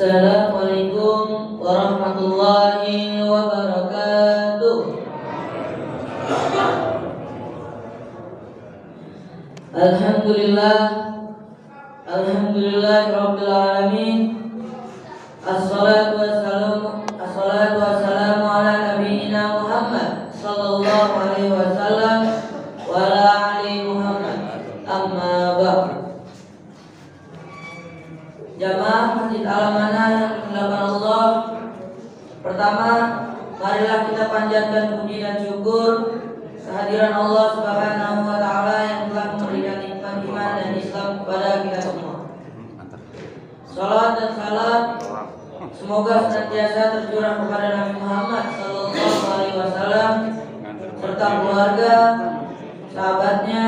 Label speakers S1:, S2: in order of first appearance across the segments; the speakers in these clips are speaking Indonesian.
S1: Assalamualaikum warahmatullahi wabarakatuh. Alhamdulillah rabbil alamin. Assalatu wassalamu ala nabiyyina Muhammad sallallahu alaihi wasallam wa ala ali Muhammad. Amma ba'd. Jamaah Masjid Al-Amanah yang dimuliakan Allah, pertama, marilah kita panjatkan puji dan syukur kehadiran Allah Subhanahu wa taala yang telah memberikan nikmat iman dan Islam kepada kita semua. Salawat dan salam semoga senantiasa tercurah kepada Nabi Muhammad sallallahu alaihi wasallam serta keluarga, sahabatnya,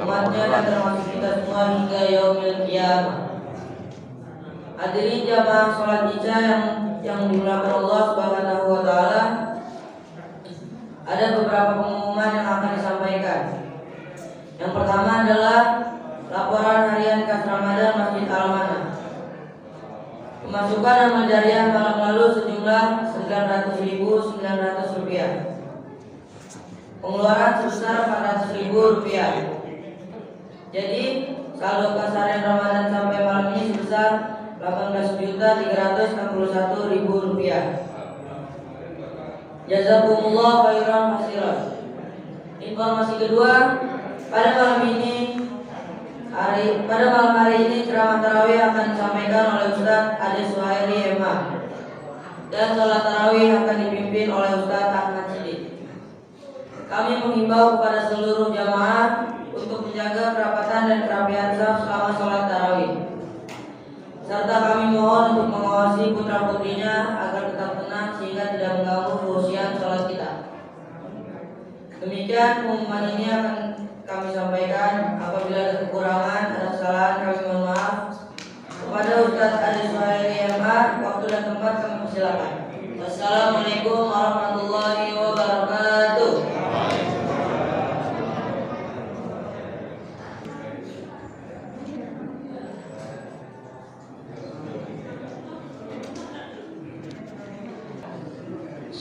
S1: umatnya dan termasuk kita semua hingga yaumil qiyamah. Hadirin jamaah sholat isya yang dimuliakan Allah Subhanahu wa taala, ada beberapa pengumuman yang akan disampaikan. Yang pertama adalah laporan harian kas Ramadan Masjid Al-Amanah. Pemasukan amal jariah malam lalu sejumlah Rp900.900. Pengeluaran sebesar Rp400.000. Jadi saldo kas harian Ramadan sampai malam ini sebesar Rp18.361.000. Jazakumullah khairan hasiran. Informasi kedua, pada malam hari ini ceramah tarawih akan disampaikan oleh Ustaz Ade Suhairi MA dan sholat tarawih akan dipimpin oleh Ustaz Ahmad Siddiq. Kami menghimbau kepada seluruh jamaah untuk menjaga kerapatan dan kerapian saf selama sholat tarawih, serta kami mohon untuk mengawasi putra-putrinya agar tetap tenang sehingga tidak mengganggu kehusuan sholat kita. Demikian pengumuman ini akan kami sampaikan. Apabila ada kekurangan, ada kesalahan, kami mohon maaf. Kepada Ustaz Ade Suhairi MA, waktu dan tempat kami persilakan. Wassalamualaikum warahmatullahi wabarakatuh.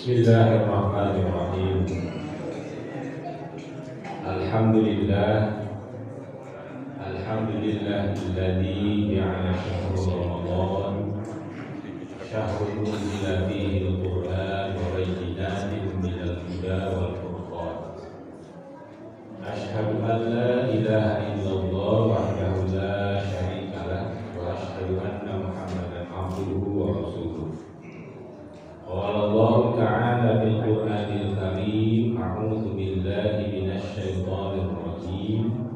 S2: Bismillahirrahmanirrahim. Alhamdulillahilladzi ja'ala syahrul Ramadan syahrul unzila fihi al-Qur'an wa bayyinatin minal huda wal furqan. Asyhadu an la ilaha illallah wahdahu la syarika lah wa asyhadu anna Muhammadan abduhu wa rasuluh. Qala Allah ta'ala fil Qur'anil Karim, a'udzu billahi minasy syaithanir rajim.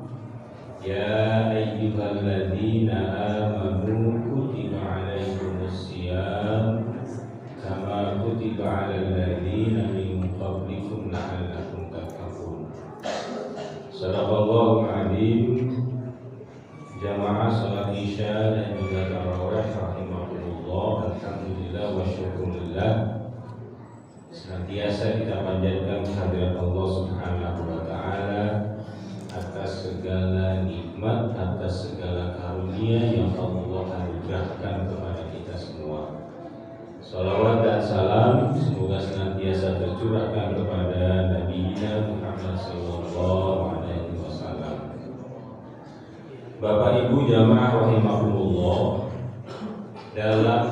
S2: Ya ayyuhalladzina amanu kutiba 'alaikumus shiyam kama kutiba 'alal ladzina min qablikum la'allakum tattaqun. Shadaqallahul 'azim. Jamaah salat isya dan juga tarawih rahimahullah, alhamdulillah wa syukurillah. Senantiasa kita panjatkan kehadirat Allah Subhanahu wa taala atas segala nikmat, atas segala karunia yang Allah anugerahkan kepada kita semua. Salawat dan salam semoga senantiasa tercurahkan kepada Nabi Muhammad sallallahu alaihi wasallam. Bapak Ibu jamaah rahimahumullah, dalam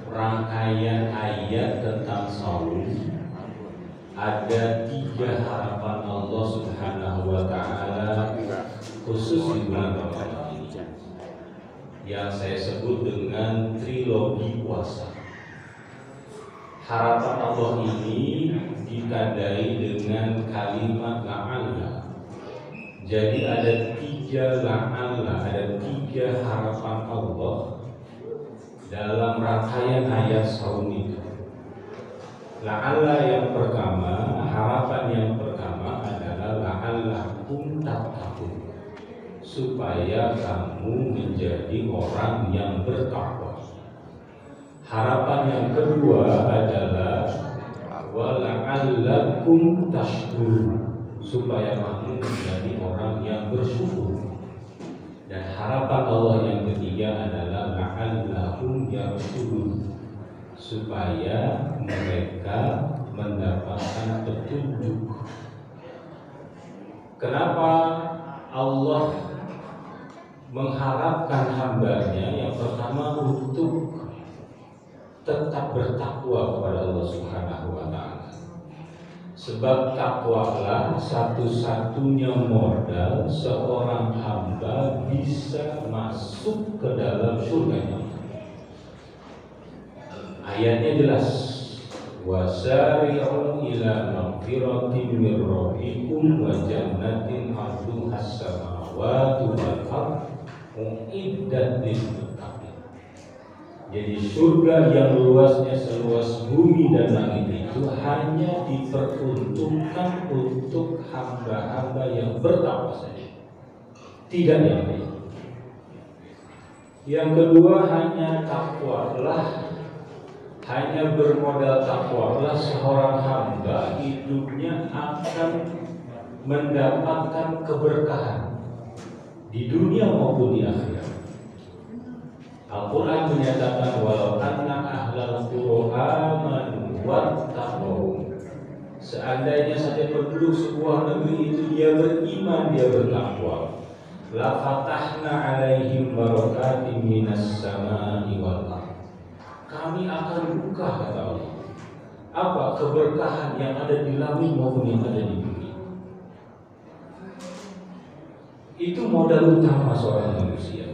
S2: rangkaian ayat tentang saum ada 3 harapan Allah Subhanahu wa taala khusus di bulan Ramadan ini yang saya sebut dengan trilogi puasa. Harapan Allah ini ditandai dengan kalimat la'alla. Jadi ada 3 la'alla, ada 3 harapan Allah dalam rangkaian ayat saum itu. La'alla yang pertama, harapan yang pertama adalah la'allakum tattaqun, supaya kamu menjadi orang yang bertakwa. Harapan yang kedua adalah wa la'allakum tashkurun, supaya kamu menjadi orang yang bersyukur. Dan harapan Allah yang ketiga adalah la'allahum yarshudun, supaya mereka mendapatkan petunjuk. Kenapa Allah mengharapkan hambanya? Yang pertama untuk tetap bertakwa kepada Allah Subhanahu wa Ta'ala. Sebab takwalah satu-satunya modal seorang hamba bisa masuk ke dalam surga. Ayatnya jelas, wasari'u ila magfiratin min rabbikum wa jannatin 'arduhas samawati wal ardh uiddat lil muttaqin. Jadi surga yang luasnya seluas bumi dan langit itu hanya diperuntukkan untuk hamba-hamba yang bertakwa saja, tidak yang lain. Yang kedua, hanya bermodal takwalah seorang hamba hidupnya akan mendapatkan keberkahan di dunia maupun di akhirat. Al-Quran menyatakan walau anna ahlal qura amanu wattaqu, seandainya saja penduduk sebuah negeri itu dia beriman, dia bertakwa, la fatahna alaihim barakatim minas samai wal ardh, kami akan buka, kata Allah, apa keberkahan yang ada di langit maupun yang ada di bumi. Itu modal utama seorang manusia.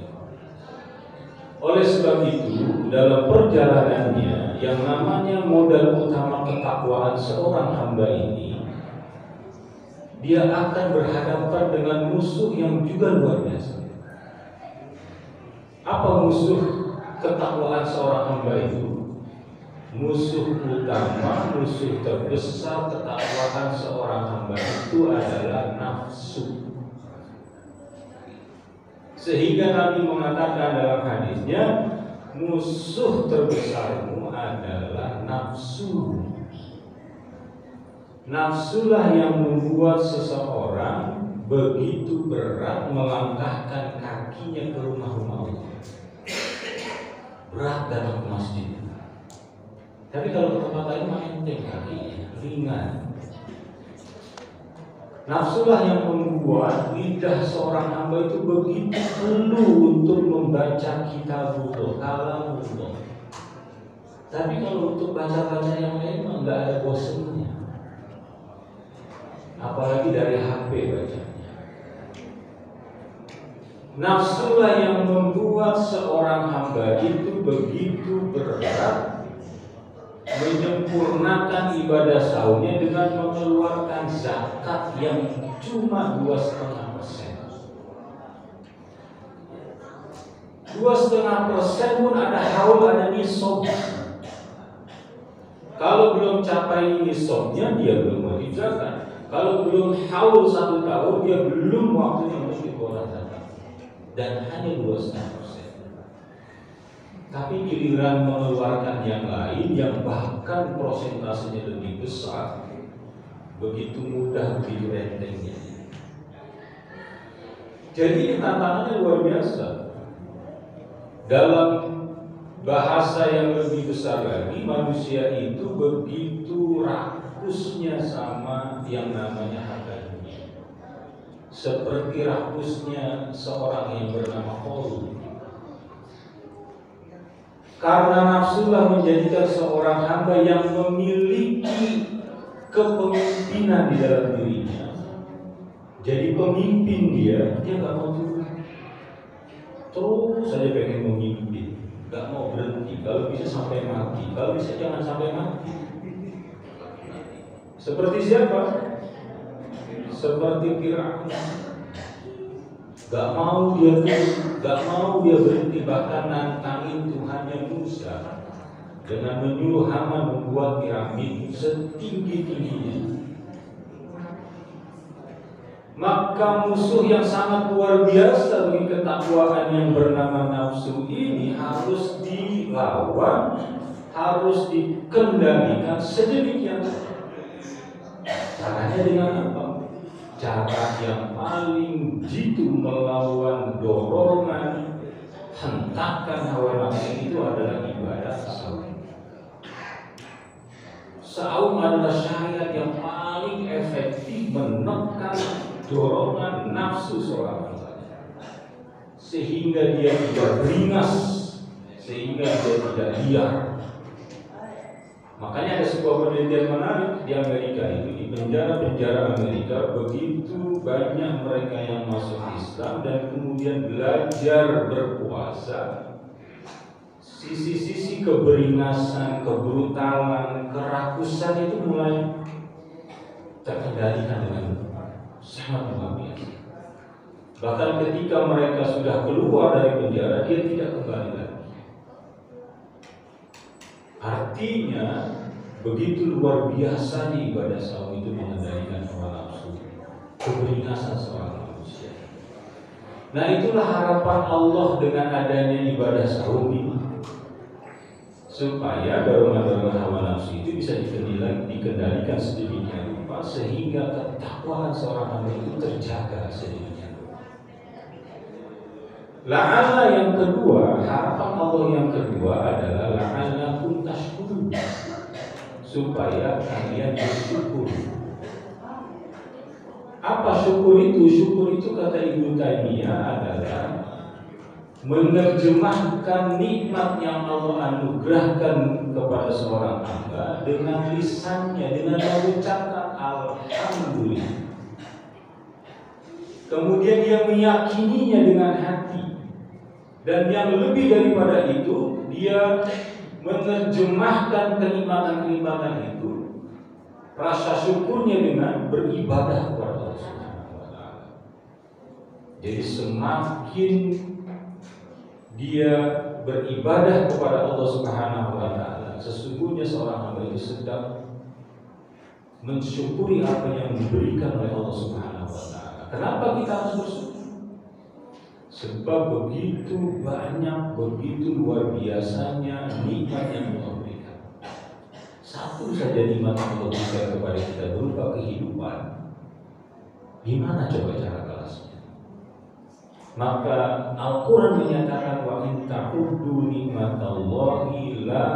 S2: Oleh sebab itu, dalam perjalanannya yang namanya modal utama ketakwaan seorang hamba ini, dia akan berhadapan dengan musuh yang juga luar biasa. Apa musuh ketakwaan seorang hamba itu? Musuh utama, musuh terbesar ketakwaan seorang hamba itu adalah nafsu. Sehingga Nabi mengatakan dalam hadisnya, musuh terbesarmu adalah nafsu. Nafsulah yang membuat seseorang begitu berat melangkahkan kakinya ke rumah-rumah Allah. Berat datang ke masjid. Tapi kalau ke tempat lain mah enteng kakinya, ringan. Nafsulah yang membuat lidah seorang hamba itu begitu perlu untuk membaca kitabullah, kalamullah. Tapi kalau untuk baca-baca yang lain mah nggak ada bosannya. Apalagi dari HP bacanya. Nafsulah yang membuat seorang hamba itu begitu berat menyempurnakan ibadah sahurnya dengan mengeluarkan zakat yang cuma 2,5%. 2,5% pun ada haul, ada nisab. Kalau belum capai nisabnya dia belum wajib zakat. Kalau belum haul 1 tahun dia belum waktunya untuk dikeluarkan zakat. Dan hanya 2,5%. Tapi giliran mengeluarkan yang lain yang bahkan prosentasenya lebih besar, begitu mudah, begitu entengnya. Jadi tantangannya luar biasa. Dalam bahasa yang lebih besar lagi, manusia itu begitu rakusnya sama yang namanya harta dunia. Seperti rakusnya seorang yang bernama Qarun. Karena nafsulah menjadikan seorang hamba yang memiliki kepemimpinan di dalam dirinya. Jadi pemimpin dia gak mau turun. Terus saja pengen memimpin, gak mau berhenti. Kalau bisa sampai mati, kalau bisa jangan sampai mati. Seperti siapa? Seperti Fir'aun. Gak mau dia berhenti, bahkan nantangin Tuhannya Musa dengan menyuruh Haman membuat piramid setinggi-tingginya. Maka musuh yang sangat luar biasa bagi ketakwaan yang bernama nafsu ini harus dilawan, harus dikendalikan sedemikian. Caranya dengan apa? Cara yang paling jitu melawan dorongan hentakan hawa nafsu itu adalah ibadah saum. Saum adalah syariat yang paling efektif menekan dorongan nafsu seorang hamba, sehingga dia tidak beringas, sehingga dia tidak liar. Makanya ada sebuah penelitian menarik di Amerika itu, di penjara-penjara Amerika begitu banyak mereka yang masuk Islam dan kemudian belajar berpuasa. Sisi-sisi keberingasan, kebrutalan, kerakusan itu mulai terkendalikan dengan sangat luar biasa. Bahkan ketika mereka sudah keluar dari penjara, dia tidak kembali lagi. Artinya begitu luar biasanya ibadah saum itu mengendalikan hawa nafsu, keberingasan seorang manusia. Nah, itulah harapan Allah dengan adanya ibadah saum ini, supaya dorongan-dorongan hawa nafsu itu bisa dikendalikan sedemikian rupa sehingga ketakwaan seorang hamba itu terjaga sedemikian rupa. La'alla yang kedua, harapan Allah yang kedua adalah la'allakum tashkurun, supaya kalian bersyukur. Apa syukur itu? Syukur itu kata Ibnu Taimiyah adalah menerjemahkan nikmat yang Allah anugerahkan kepada seorang hamba dengan lisannya, dengan mengucapkan alhamdulillah. Kemudian dia meyakininya dengan hati. Dan yang lebih daripada itu, dia menerjemahkan kenikmatan-kenikmatan itu, rasa syukurnya dengan beribadah kepada Allah Subhanahu wa taala. Jadi semakin dia beribadah kepada Allah Subhanahu wa taala, sesungguhnya seorang hamba itu sedang mensyukuri apa yang diberikan oleh Allah Subhanahu wa taala. Kenapa kita harus bersyukur? Sebab begitu banyak, begitu luar biasanya nikmat yang Allah berikan. Satu saja nikmat yang Allah berikan kepada kita berupa kehidupan. Gimana coba cara balasnya? Maka Al-Quran menyatakan wa in ta'uddu nikmatallahi la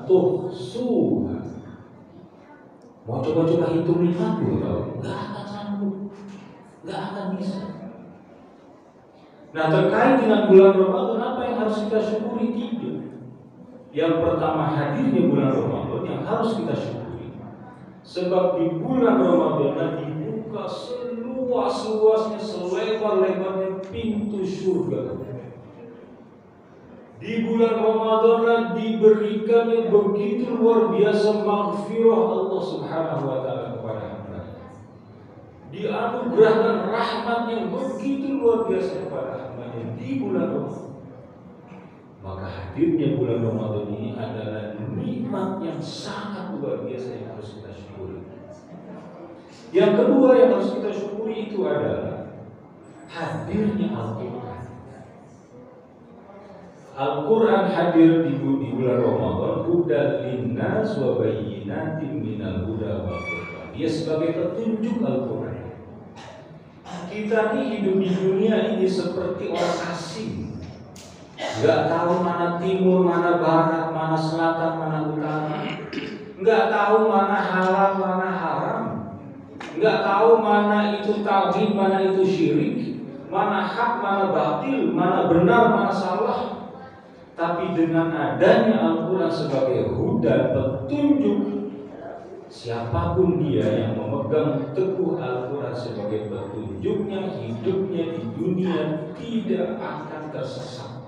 S2: tuhsuha. Mau coba-coba hitung nikmat dulu, nggak akan sanggup, nggak akan bisa. Nah, terkait dengan bulan Ramadan, apa yang harus kita syukuri? Tiga. Yang pertama, hadirnya bulan Ramadan yang harus kita syukuri. Sebab di bulan Ramadan dibuka seluas-luasnya, selebar-lebarnya pintu surga. Di bulan Ramadan diberikannya begitu luar biasa maghfirah Allah Subhanahu wa taala kepada hamba. Dianugerahkan rahmat yang begitu luar biasa kepada hamba di bulan Ramadan. Maka hadirnya bulan Ramadan ini adalah nikmat yang sangat luar biasa yang harus kita syukuri. Yang kedua yang harus kita syukuri itu adalah hadirnya Al-Quran. Al-Quran hadir di bulan Ramadan, hudan linnas wa bayyinatin minal huda wal furqan. Dia sebagai petunjuk Al-Quran. Kita ini hidup di dunia ini seperti orang asing, nggak tahu mana timur, mana barat, mana selatan, mana utara, nggak tahu mana halal, mana haram, nggak tahu mana itu tauhid, mana itu syirik, mana hak, mana batil, mana benar, mana salah. Tapi dengan adanya Al-Quran sebagai huda, petunjuk, siapapun dia yang memegang teguh Al-Quran sebagai petunjuknya, hidupnya di dunia tidak akan tersesat.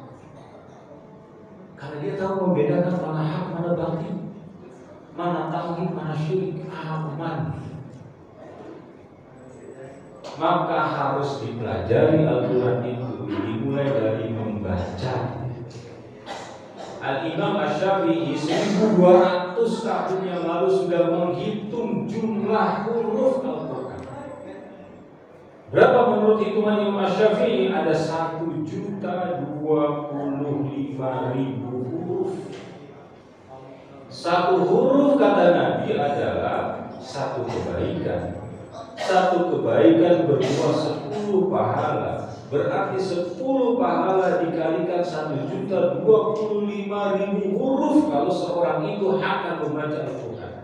S2: Karena dia tahu membedakan mana hak, mana batil, mana tauhid, mana syirik, aman. Maka harus dipelajari Al-Quran itu dimulai dari membaca. Al-Imam Asy-Syafi'i 1200 tahun yang lalu sudah menghitung jumlah huruf Al-Quran. Berapa menurut hitungan Imam Asy-Syafi'i? Ada 1.025.000 huruf. Satu huruf kata Nabi adalah satu kebaikan. Satu kebaikan berbuah 10 10 pahala. Berarti 10 pahala dikalikan 1.025.000 huruf kalau seorang itu akan membaca Al-Quran.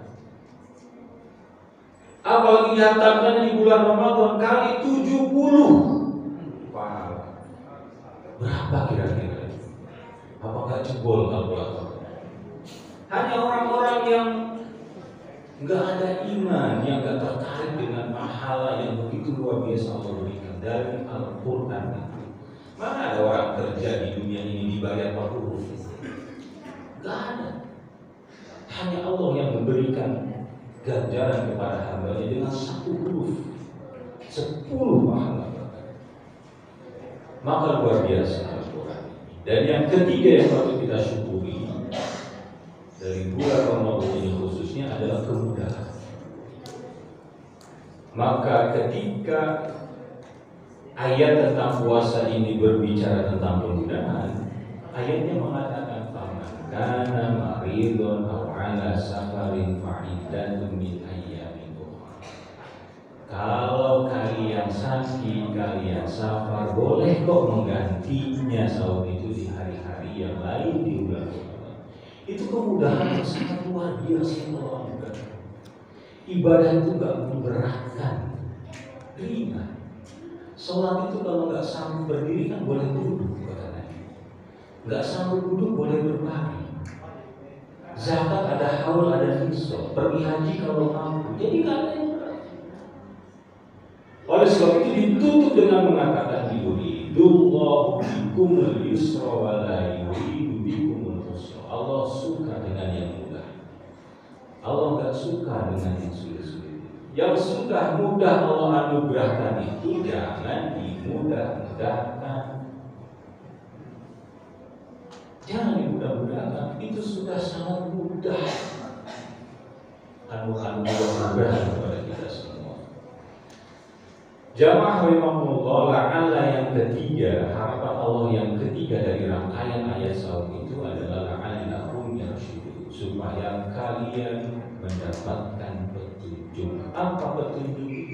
S2: Apalagi dihantarkan di bulan Ramadan kali 70 pahala. Berapa kira-kira? Apakah jebol Al-Quran? Hanya orang-orang yang nggak ada iman, yang nggak tertarik dengan pahala yang begitu luar biasa Allah berikan dari Al-Quran itu. Mana ada orang kerja di dunia ini dibayar per huruf? Nggak ada. Hanya Allah yang memberikan ganjaran kepada hamba-Nya dengan 1 huruf, 10 pahala. Maka luar biasa Al-Quran. Dan yang ketiga yang patut kita syukuri dari bulan Ramadan ini khususnya adalah kemudahan. Maka ketika ayat tentang puasa ini berbicara tentang kemudahan, ayatnya mengatakan kana maridun aw ala safarin fa'iddatun min ayyamin ukhra. Kalau kalian sakit, kalian safar, boleh kok menggantinya sahur itu di hari-hari yang lain di bulan Ramadan. Itu kemudahan yang sangat luar biasa yang Allah berikan. Ibadah itu gak memberatkan, ringan. Sholat itu kalau gak sanggup berdiri kan boleh duduk, katanya. Gak sanggup duduk boleh berbaring. Zakat ada haul, ada hisab. Pergi haji kalau mampu. Jadi gak ada yang berat. Oleh sebab itu ditutup dengan mengatakan yuridullahu bikumul yusra wa la yuridu bikumul usra. Allah suka dengan yang mudah. Allah gak suka dengan yang sulit-sulit. Yang sudah mudah Allah anugerahkan itu jangan dimudah-mudahkan. Jangan dimudah-mudahkan. Itu sudah sangat mudah. Anugerah kepada kita semua. Jamaah rahimahullah, la'alla yang ketiga, harapan Allah yang ketiga dari rangkaian ayat sahur itu adalah la'allahum yarshudun, supaya kalian mendapatkan petunjuk. Apa petunjuk?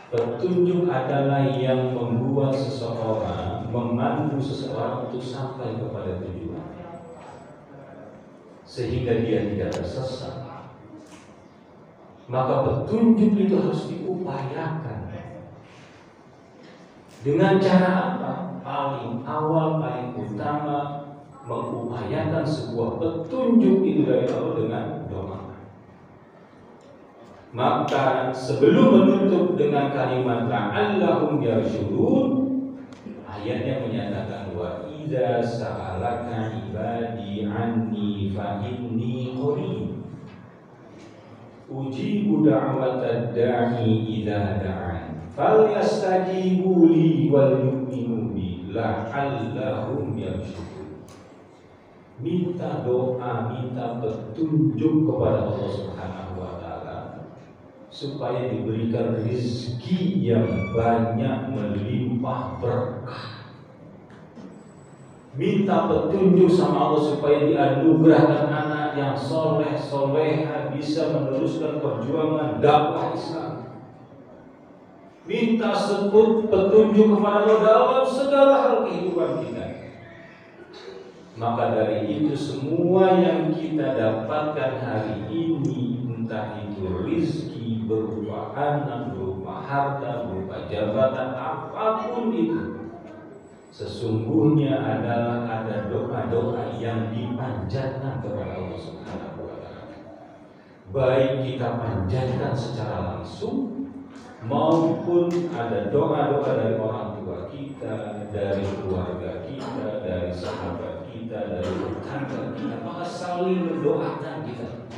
S2: Petunjuk adalah yang membuat seseorang, memandu seseorang untuk sampai kepada tujuan, sehingga dia tidak tersesat. Maka petunjuk itu harus diupayakan. Dengan cara apa? Paling awal, paling utama, mengupayakan sebuah petunjuk itu dari Allah dengan doa. Maka sebelum menutup dengan kalimat la'allahum yarshudun, ayatnya menyatakan wa idza sa'alaka ibadi anni fa inni qarib ujibu da'watad da'i idza da'an falyastajibu li wal yu'minu bi la'allahum yarshudun. Minta doa, minta petunjuk kepada Allah Subhanahu wa taala supaya diberikan rezeki yang banyak melimpah berkah. Minta petunjuk sama Allah supaya dianugerahkan anak yang soleh soleha bisa meneruskan perjuangan dakwah Islam. Minta sebut petunjuk kepada Allah dalam segala hal kehidupan kita. Maka dari itu semua yang kita dapatkan hari ini, entah itu rezeki berupa anak, berupa harta, berupa jabatan, apapun itu, sesungguhnya adalah ada doa-doa yang dipanjatkan kepada Allah Subhanahu wa taala. Baik kita panjatkan secara langsung maupun ada doa-doa dari orang tua kita, dari keluarga kita, dari sahabat kita, dari tetangga kita, maka saling mendoakan kita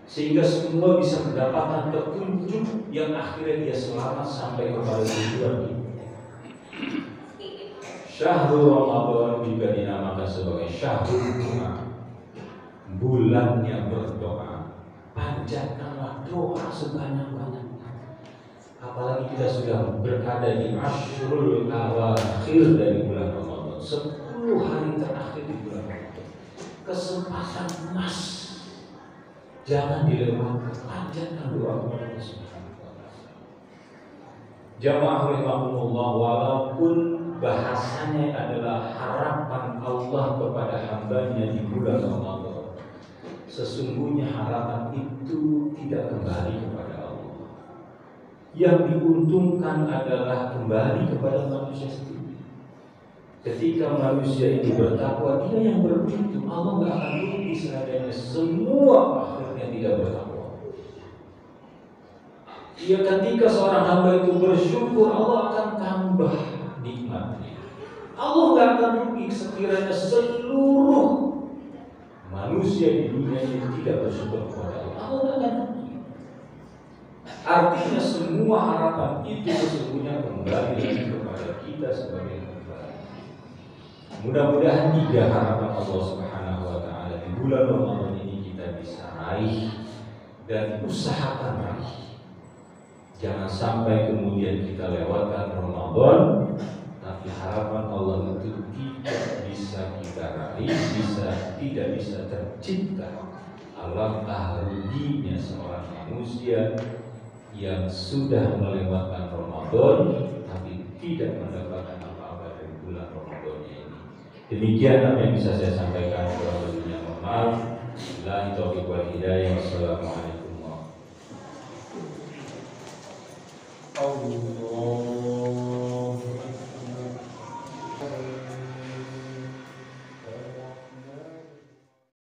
S2: sehingga semua bisa mendapatkan petunjuk yang akhirnya dia selamat sampai kepada tujuan kita. Syahrul Ramadan juga dinamakan sebagai syahrul doa, bulannya berdoa. Panjatkanlah doa sebanyak-banyaknya. Apalagi kita sudah berada di Ashrul Awakhir dari bulan Ramadan, 10 hari terakhir di bulan Ramadan. Kesempatan emas, jangan dilewatkan. Panjatkan doa kepada Allah Subhanahu wa taala. Jamaah rahimakumullah, walaupun bahasanya adalah harapan Allah kepada hambanya di bulan Ramadan, sesungguhnya harapan itu tidak kembali kepada Allah. Yang diuntungkan adalah kembali kepada manusia sendiri. Ketika manusia ini bertakwa, dia yang beruntung. Allah nggak akan rugi seandainya semua akhirnya tidak bertakwa. Ya, ketika seorang hamba itu bersyukur, Allah akan tambah nikmatnya. Allah nggak akan rugi sekiranya seluruh manusia di dunia ini tidak bersyukur kepada Allah. Allah nggak akan rugi. Artinya semua harapan itu sesungguhnya kembali kepada kita sebagai hamba. Mudah-mudahan 3 harapan Allah Subhanahu wa taala di bulan Ramadan ini kita bisa raih dan usahakan raih. Jangan sampai kemudian kita lewatkan Ramadan, tapi harapan Allah itu tidak bisa kita raih, tidak bisa tercipta. Alangkah ruginya seorang manusia yang sudah melewatkan Ramadan, tapi tidak mendapatkan apa-apa dari bulan Ramadannya ini. Demikian apa yang bisa saya sampaikan. Kurang lebihnya mohon maaf. Billahi taufiq wal hidayah. Wassalamualaikum.